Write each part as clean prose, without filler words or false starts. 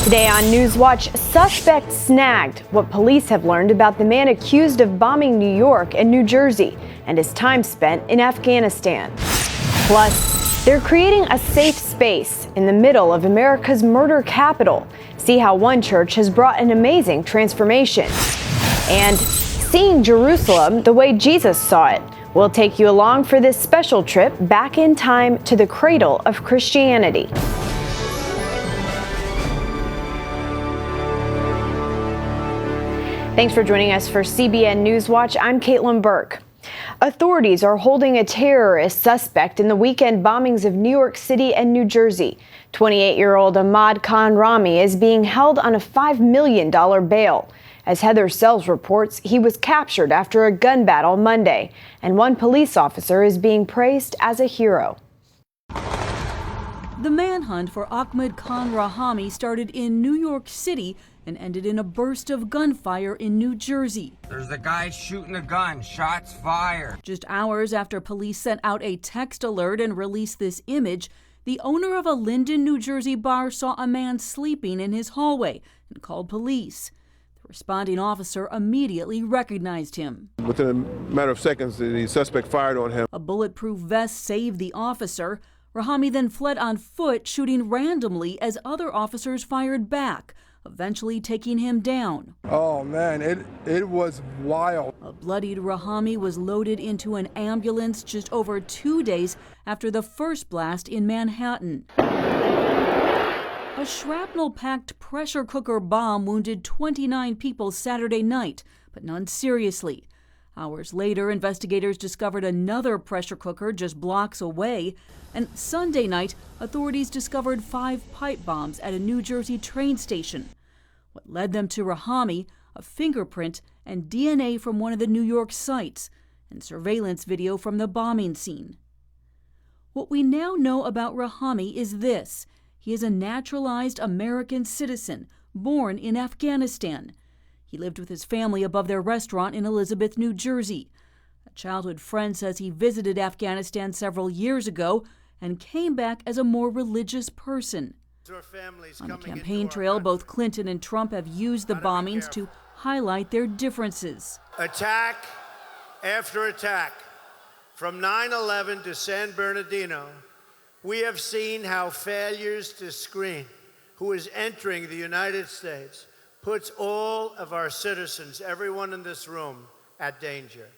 Today on NewsWatch, suspect snagged. What police have learned about the man accused of bombing New York and New Jersey and his time spent in Afghanistan. Plus, they're creating a safe space in the middle of America's murder capital. See how one church has brought an amazing transformation. And seeing Jerusalem the way Jesus saw it. We'll take you along for this special trip back in time to the cradle of Christianity. Thanks for joining us for CBN NewsWatch. I'm Caitlin Burke. Authorities are holding a terrorist suspect in the weekend bombings of New York City and New Jersey. 28-year-old Ahmad Khan Rami is being held on a $5 million bail. As Heather Sells reports, he was captured after a gun battle Monday, and one police officer is being praised as a hero. The manhunt for Ahmad Khan Rahami started in New York City and ended in a burst of gunfire in New Jersey. There's a guy shooting a gun, shots fired. Just hours after police sent out a text alert and released this image, the owner of a Linden, New Jersey bar saw a man sleeping in his hallway and called police. The responding officer immediately recognized him. Within a matter of seconds, the suspect fired on him. A bulletproof vest saved the officer. Rahami then fled on foot, shooting randomly as other officers fired back, eventually taking him down. Oh man, it was wild. A bloodied Rahami was loaded into an ambulance just over 2 days after the first blast in Manhattan. A shrapnel-packed pressure cooker bomb wounded 29 people Saturday night, but none seriously. Hours later, investigators discovered another pressure cooker just blocks away. And Sunday night, authorities discovered 5 pipe bombs at a New Jersey train station. What led them to Rahami, a fingerprint and DNA from one of the New York sites, and surveillance video from the bombing scene. What we now know about Rahami is this. He is a naturalized American citizen, born in Afghanistan. He lived with his family above their restaurant in Elizabeth, New Jersey. A childhood friend says he visited Afghanistan several years ago and came back as a more religious person. On the campaign trail, both Clinton and Trump have used the bombings to highlight their differences. Attack after attack, from 9/11 to San Bernardino, we have seen how failures to screen who is entering the United States puts all of our citizens, everyone in this room, at danger.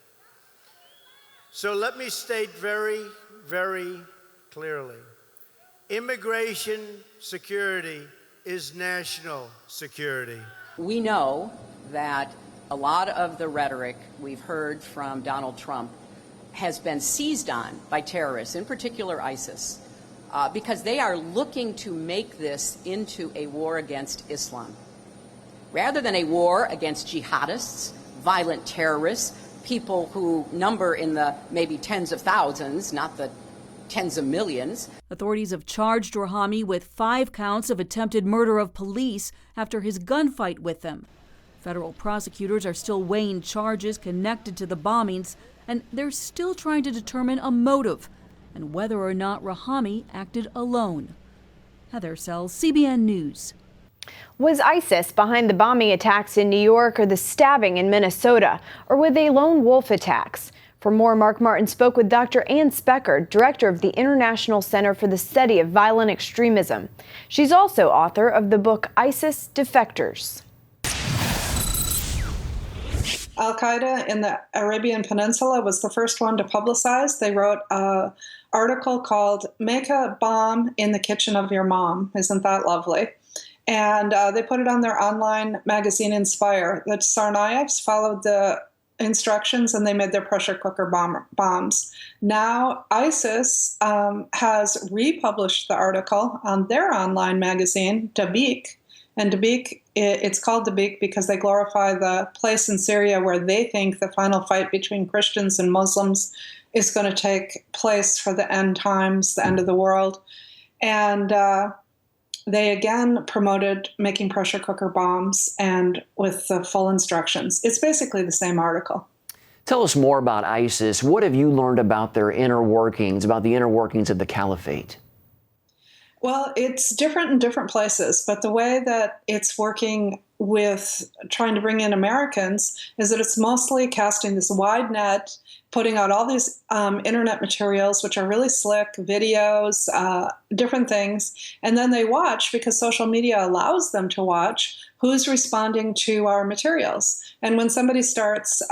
So let me state very, very clearly, immigration security is national security. We know that a lot of the rhetoric we've heard from Donald Trump has been seized on by terrorists, in particular ISIS, because they are looking to make this into a war against Islam. Rather than a war against jihadists, violent terrorists, people who number in the maybe tens of thousands, not the tens of millions. Authorities have charged Rahami with 5 counts of attempted murder of police after his gunfight with them. Federal prosecutors are still weighing charges connected to the bombings, and they're still trying to determine a motive and whether or not Rahami acted alone. Heather Sells, CBN News. Was ISIS behind the bombing attacks in New York or the stabbing in Minnesota? Or were they lone wolf attacks? For more, Mark Martin spoke with Dr. Ann Specker, director of the International Center for the Study of Violent Extremism. She's also author of the book ISIS Defectors. Al-Qaeda in the Arabian Peninsula was the first one to publicize. They wrote an article called "Make a Bomb in the Kitchen of Your Mom." Isn't that lovely? And they put it on their online magazine, Inspire. The Tsarnaevs followed the instructions and they made their pressure cooker bombs. Now ISIS has republished the article on their online magazine, Dabiq. And Dabiq, it's called Dabiq because they glorify the place in Syria where they think the final fight between Christians and Muslims is going to take place for the end times, the end of the world. And they again promoted making pressure cooker bombs and with the full instructions. It's basically the same article. Tell us more about ISIS. What have you learned about their inner workings, about the inner workings of the caliphate? Well, it's different in different places, but the way that it's working with trying to bring in Americans is that it's mostly casting this wide net, putting out all these internet materials, which are really slick, videos, different things, and then they watch, because social media allows them to watch, who's responding to our materials. And when somebody starts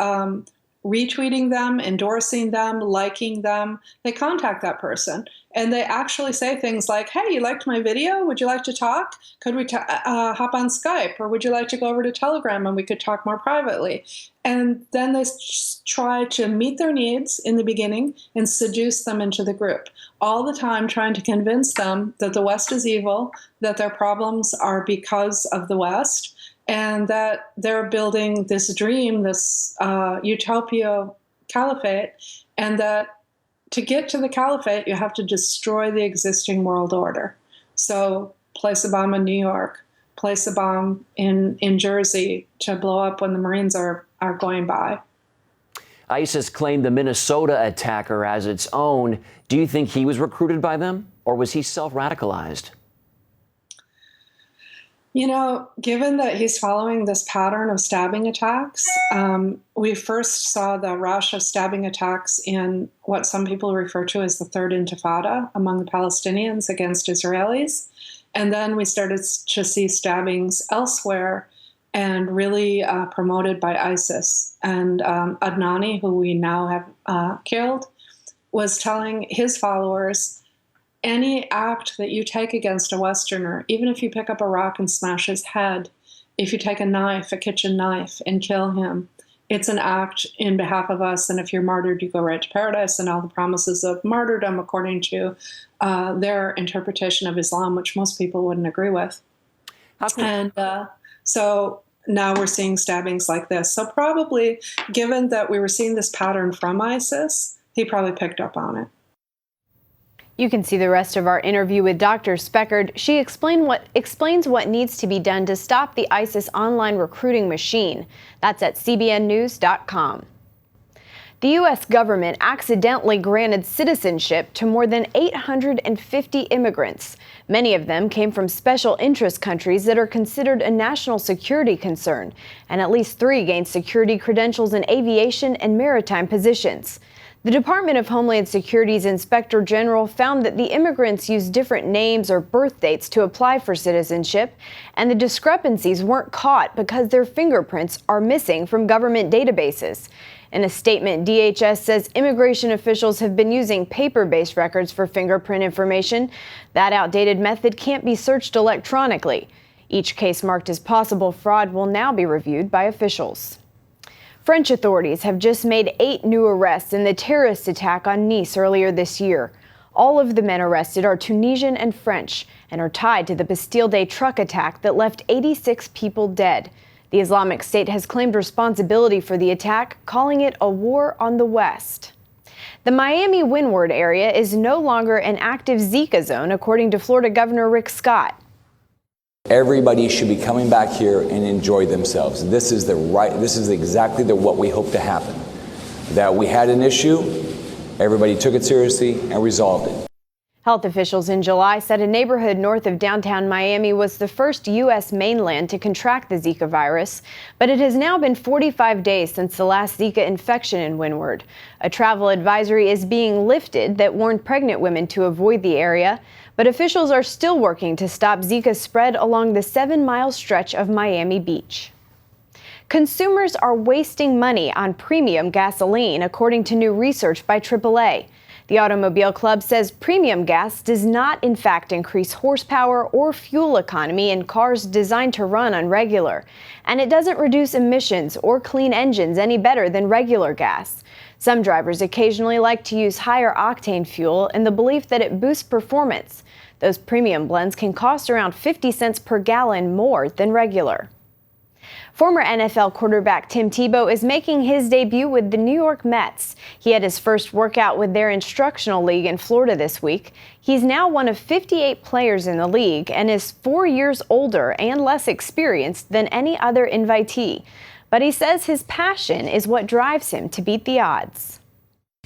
retweeting them, endorsing them, liking them, they contact that person. And they actually say things like, hey, you liked my video? Would you like to talk? Could we hop on Skype? Or would you like to go over to Telegram and we could talk more privately? And then they try to meet their needs in the beginning and seduce them into the group, all the time trying to convince them that the West is evil, that their problems are because of the West, and that they're building this dream, this utopia caliphate, and that to get to the caliphate, you have to destroy the existing world order. So place a bomb in New York, place a bomb in Jersey to blow up when the Marines are going by. ISIS claimed the Minnesota attacker as its own. Do you think he was recruited by them, or was he self-radicalized? You know, given that he's following this pattern of stabbing attacks, we first saw the rash of stabbing attacks in what some people refer to as the Third Intifada among the Palestinians against Israelis. And then we started to see stabbings elsewhere, and really promoted by ISIS. And Adnani, who we now have killed, was telling his followers, any act that you take against a Westerner, even if you pick up a rock and smash his head, if you take a knife, a kitchen knife, and kill him, it's an act in behalf of us. And if you're martyred, you go right to paradise, and all the promises of martyrdom according to their interpretation of Islam, which most people wouldn't agree with. And so now we're seeing stabbings like this. So probably, given that we were seeing this pattern from ISIS, he probably picked up on it. You can see the rest of our interview with Dr. Speckard. She explains what needs to be done to stop the ISIS online recruiting machine. That's at cbnnews.com. The U.S. government accidentally granted citizenship to more than 850 immigrants. Many of them came from special interest countries that are considered a national security concern, and at least 3 gained security credentials in aviation and maritime positions. The Department of Homeland Security's Inspector General found that the immigrants used different names or birth dates to apply for citizenship, and the discrepancies weren't caught because their fingerprints are missing from government databases. In a statement, DHS says immigration officials have been using paper-based records for fingerprint information. That outdated method can't be searched electronically. Each case marked as possible fraud will now be reviewed by officials. French authorities have just made 8 new arrests in the terrorist attack on Nice earlier this year. All of the men arrested are Tunisian and French and are tied to the Bastille Day truck attack that left 86 people dead. The Islamic State has claimed responsibility for the attack, calling it a war on the West. The Miami-Windward area is no longer an active Zika zone, according to Florida Governor Rick Scott. Everybody should be coming back here and enjoy themselves. This is exactly what we hope to happen. That we had an issue, everybody took it seriously and resolved it. Health officials in July said a neighborhood north of downtown Miami was the first U.S. mainland to contract the Zika virus, but it has now been 45 days since the last Zika infection in Windward. A travel advisory is being lifted that warned pregnant women to avoid the area, but officials are still working to stop Zika's spread along the 7-mile stretch of Miami Beach. Consumers are wasting money on premium gasoline, according to new research by AAA. The Automobile Club says premium gas does not, in fact, increase horsepower or fuel economy in cars designed to run on regular. And it doesn't reduce emissions or clean engines any better than regular gas. Some drivers occasionally like to use higher octane fuel in the belief that it boosts performance. Those premium blends can cost around 50 cents per gallon more than regular. Former NFL quarterback Tim Tebow is making his debut with the New York Mets. He had his first workout with their instructional league in Florida this week. He's now one of 58 players in the league and is 4 years older and less experienced than any other invitee. But he says his passion is what drives him to beat the odds.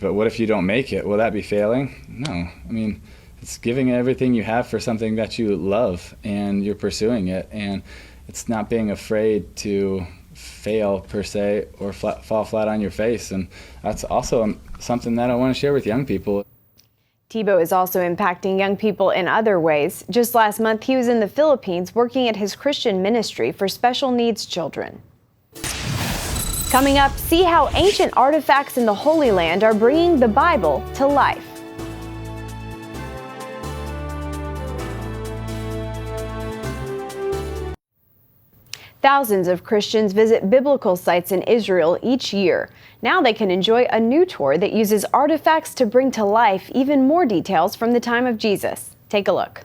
But what if you don't make it? Will that be failing? No. I mean, it's giving everything you have for something that you love, and you're pursuing it, and it's not being afraid to fail per se or fall flat on your face. And that's also something that I want to share with young people. Tebow is also impacting young people in other ways. Just last month, he was in the Philippines working at his Christian ministry for special needs children. Coming up, see how ancient artifacts in the Holy Land are bringing the Bible to life. Thousands of Christians visit biblical sites in Israel each year. Now they can enjoy a new tour that uses artifacts to bring to life even more details from the time of Jesus. Take a look.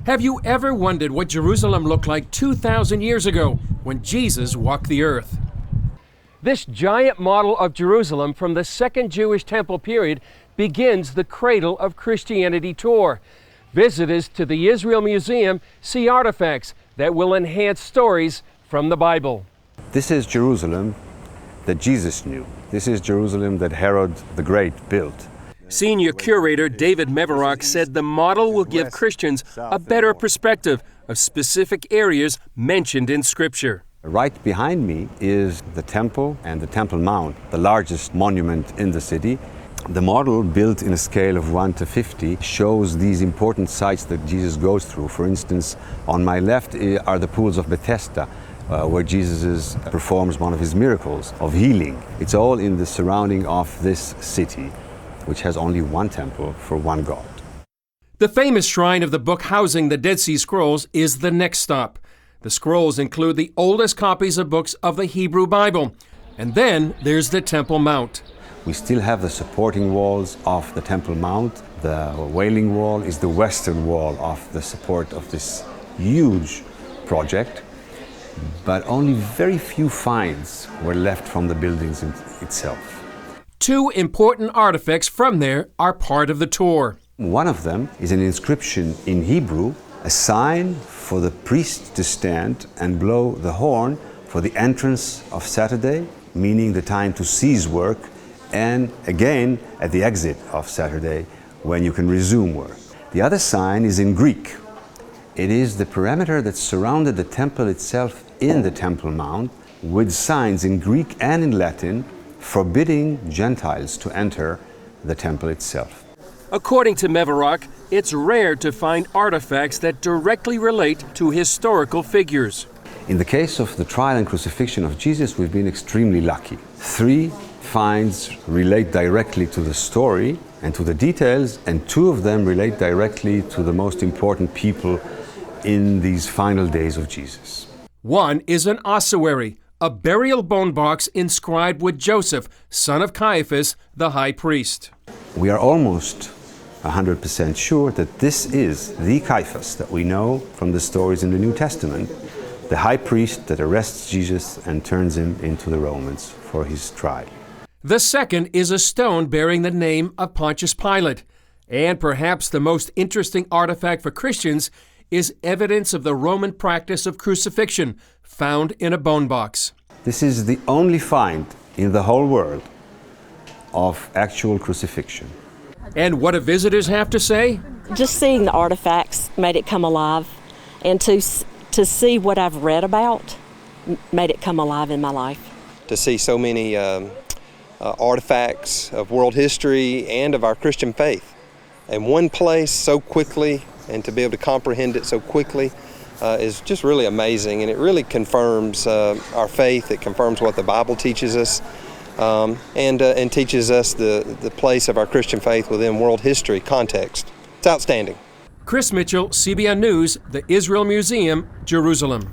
Have you ever wondered what Jerusalem looked like 2,000 years ago when Jesus walked the earth? This giant model of Jerusalem from the Second Jewish Temple period begins the Cradle of Christianity tour. Visitors to the Israel Museum see artifacts that will enhance stories from the Bible. This is Jerusalem that Jesus knew. This is Jerusalem that Herod the Great built. Senior curator David Meverock said the model will give Christians a better perspective of specific areas mentioned in Scripture. Right behind me is the Temple and the Temple Mount, the largest monument in the city. The model, built in a scale of 1 to 50, shows these important sites that Jesus goes through. For instance, on my left are the pools of Bethesda, where Jesus performs one of his miracles of healing. It's all in the surrounding of this city, which has only one temple for one God. The famous shrine of the book housing the Dead Sea Scrolls is the next stop. The scrolls include the oldest copies of books of the Hebrew Bible. And then there's the Temple Mount. We still have the supporting walls of the Temple Mount. The Wailing Wall is the western wall of the support of this huge project, but only very few finds were left from the buildings itself. Two important artifacts from there are part of the tour. One of them is an inscription in Hebrew, a sign for the priest to stand and blow the horn for the entrance of Saturday, meaning the time to cease work, and again at the exit of Saturday when you can resume work. The other sign is in Greek. It is the perimeter that surrounded the temple itself in the Temple Mount, with signs in Greek and in Latin forbidding Gentiles to enter the temple itself. According to Meverock, it's rare to find artifacts that directly relate to historical figures. In the case of the trial and crucifixion of Jesus, we've been extremely lucky. 3 finds relate directly to the story and to the details, and 2 of them relate directly to the most important people in these final days of Jesus. One is an ossuary, a burial bone box inscribed with Joseph, son of Caiaphas, the high priest. We are almost 100% sure that this is the Caiaphas that we know from the stories in the New Testament, the high priest that arrests Jesus and turns him into the Romans for his trial. The second is a stone bearing the name of Pontius Pilate. And perhaps the most interesting artifact for Christians is evidence of the Roman practice of crucifixion, found in a bone box. This is the only find in the whole world of actual crucifixion. And what do visitors have to say? Just seeing the artifacts made it come alive, and to see what I've read about made it come alive in my life. To see so many artifacts of world history and of our Christian faith in one place so quickly, and to be able to comprehend it so quickly is just really amazing, and it really confirms our faith. It confirms what the Bible teaches us, and teaches us the place of our Christian faith within world history context. It's outstanding. Chris Mitchell, CBN News, the Israel Museum, Jerusalem.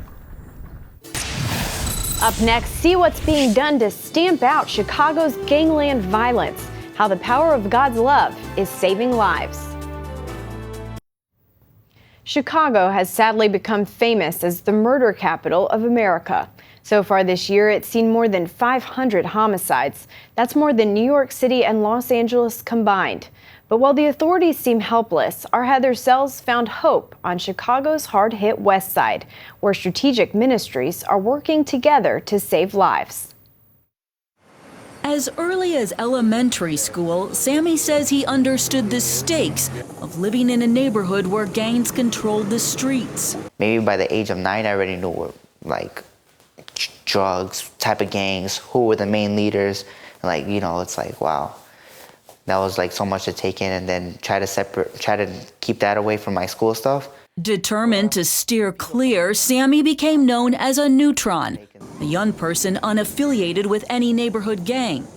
Up next, see what's being done to stamp out Chicago's gangland violence, how the power of God's love is saving lives. Chicago has sadly become famous as the murder capital of America. So far this year, it's seen more than 500 homicides. That's more than New York City and Los Angeles combined. But while the authorities seem helpless, our Heather Sells found hope on Chicago's hard-hit West Side, where strategic ministries are working together to save lives. As early as elementary school, Sammy says he understood the stakes of living in a neighborhood where gangs controlled the streets. Maybe by the age of 9, I already knew what, like, drugs, type of gangs, who were the main leaders. Like, you know, it's like, wow, that was like so much to take in, and then try to keep that away from my school stuff. Determined to steer clear, Sammy became known as a neutron, a young person unaffiliated with any neighborhood gang.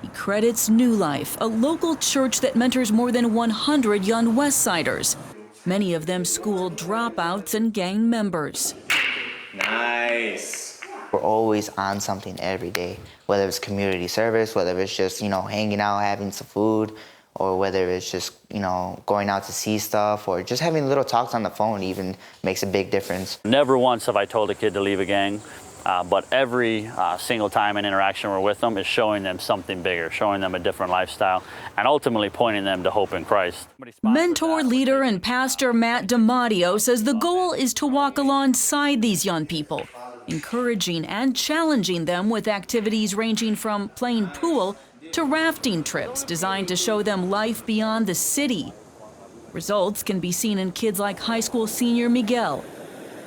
He credits New Life, a local church that mentors more than 100 young Westsiders, many of them school dropouts and gang members. Nice. We're always on something every day, whether it's community service, whether it's just, you know, hanging out, having some food, or whether it's just, you know, going out to see stuff, or just having little talks on the phone even makes a big difference. Never once have I told a kid to leave a gang, but every single time in interaction we're with them is showing them something bigger, showing them a different lifestyle, and ultimately pointing them to hope in Christ. Mentor, leader, and pastor Matt DiMatteo says the goal is to walk alongside these young people, encouraging and challenging them with activities ranging from playing pool to rafting trips designed to show them life beyond the city. Results can be seen in kids like high school senior Miguel.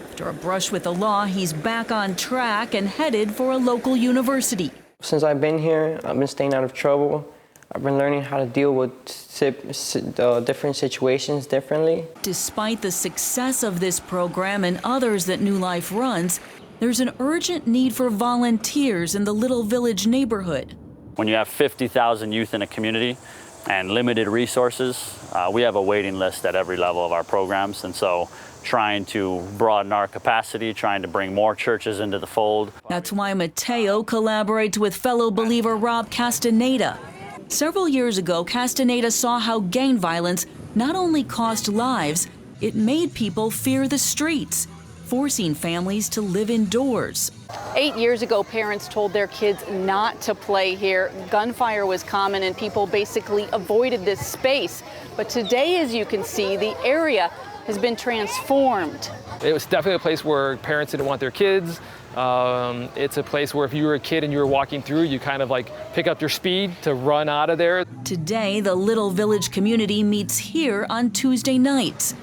After a brush with the law, he's back on track and headed for a local university. Since I've been here, I've been staying out of trouble. I've been learning how to deal with different situations differently. Despite the success of this program and others that New Life runs, there's an urgent need for volunteers in the Little Village neighborhood. When you have 50,000 youth in a community and limited resources, we have a waiting list at every level of our programs. And so trying to broaden our capacity, trying to bring more churches into the fold. That's why Mateo collaborates with fellow believer Rob Castaneda. Several years ago, Castaneda saw how gang violence not only cost lives, it made people fear the streets, forcing families to live indoors. 8 years ago, parents told their kids not to play here. Gunfire was common and people basically avoided this space. But today, as you can see, the area has been transformed. It was definitely a place where parents didn't want their kids. It's a place where if you were a kid and you were walking through, you kind of like pick up your speed to run out of there. Today, the Little Village community meets here on Tuesday nights.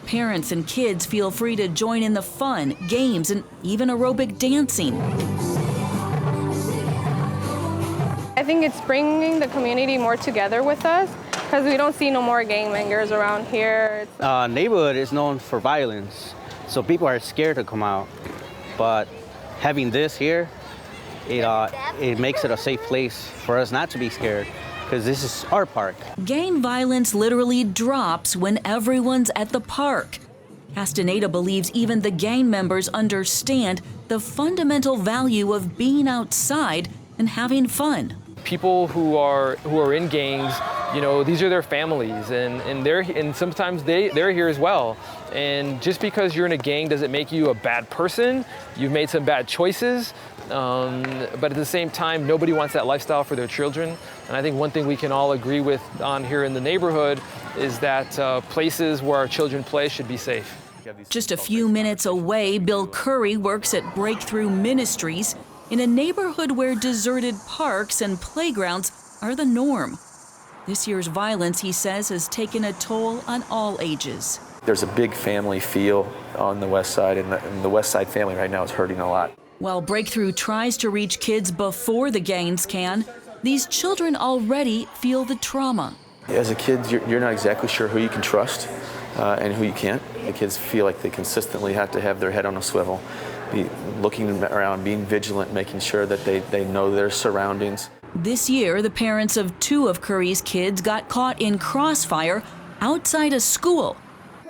Parents and kids feel free to join in the fun, games, and even aerobic dancing. I think it's bringing the community more together with us because we don't see no more gangbangers around here. Neighborhood is known for violence, so people are scared to come out. But having this here, it makes it a safe place for us not to be scared, because this is our park. Gang violence literally drops when everyone's at the park. Castaneda believes even the gang members understand the fundamental value of being outside and having fun. People who are in gangs, you know, these are their families, and sometimes they're here as well. And just because you're in a gang doesn't make you a bad person. You've made some bad choices, but at the same time, nobody wants that lifestyle for their children. And I think one thing we can all agree with on here in the neighborhood is that places where our children play should be safe. Just a few minutes away, Bill Curry works at Breakthrough Ministries in a neighborhood where deserted parks and playgrounds are the norm. This year's violence, he says, has taken a toll on all ages. There's a big family feel on the West Side, and the West Side family right now is hurting a lot. While Breakthrough tries to reach kids before the gangs can, these children already feel the trauma. As a kid, you're not exactly sure who you can trust and who you can't. The kids feel like they consistently have to have their head on a swivel, be looking around, being vigilant, making sure that they know their surroundings. This year, the parents of 2 of Curry's kids got caught in crossfire outside a school,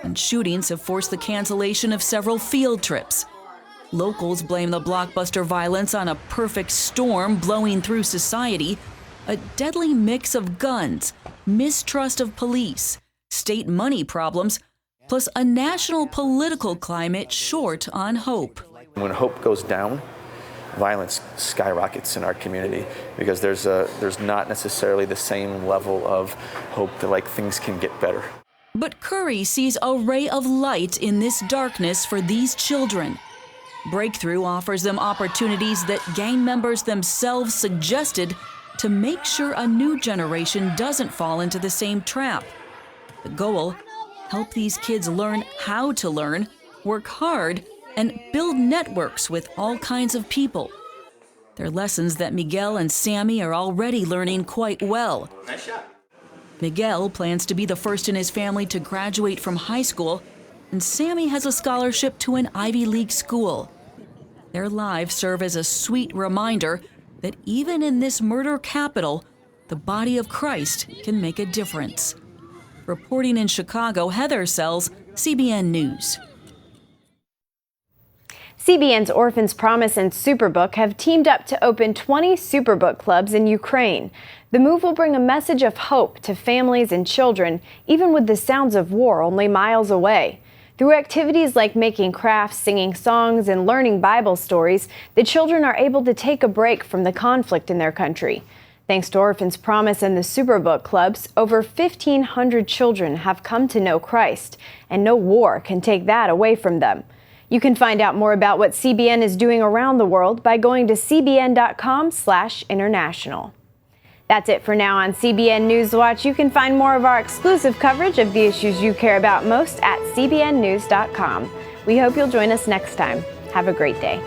and shootings have forced the cancellation of several field trips. Locals blame the blockbuster violence on a perfect storm blowing through society, a deadly mix of guns, mistrust of police, state money problems, plus a national political climate short on hope. When hope goes down, violence skyrockets in our community because there's not necessarily the same level of hope that like things can get better. But Curry sees a ray of light in this darkness for these children. Breakthrough offers them opportunities that gang members themselves suggested to make sure a new generation doesn't fall into the same trap. The goal: help these kids learn how to learn, work hard, and build networks with all kinds of people. They're lessons that Miguel and Sammy are already learning quite well. Nice shot. Miguel plans to be the first in his family to graduate from high school, and Sammy has a scholarship to an Ivy League school. Their lives serve as a sweet reminder that even in this murder capital, the body of Christ can make a difference. Reporting in Chicago, Heather Sells, CBN News. CBN's Orphans Promise and Superbook have teamed up to open 20 Superbook clubs in Ukraine. The move will bring a message of hope to families and children, even with the sounds of war only miles away. Through activities like making crafts, singing songs, and learning Bible stories, the children are able to take a break from the conflict in their country. Thanks to Orphans Promise and the Superbook clubs, over 1,500 children have come to know Christ, and no war can take that away from them. You can find out more about what CBN is doing around the world by going to cbn.com/international. That's it for now on CBN NewsWatch. You can find more of our exclusive coverage of the issues you care about most at cbnnews.com. We hope you'll join us next time. Have a great day.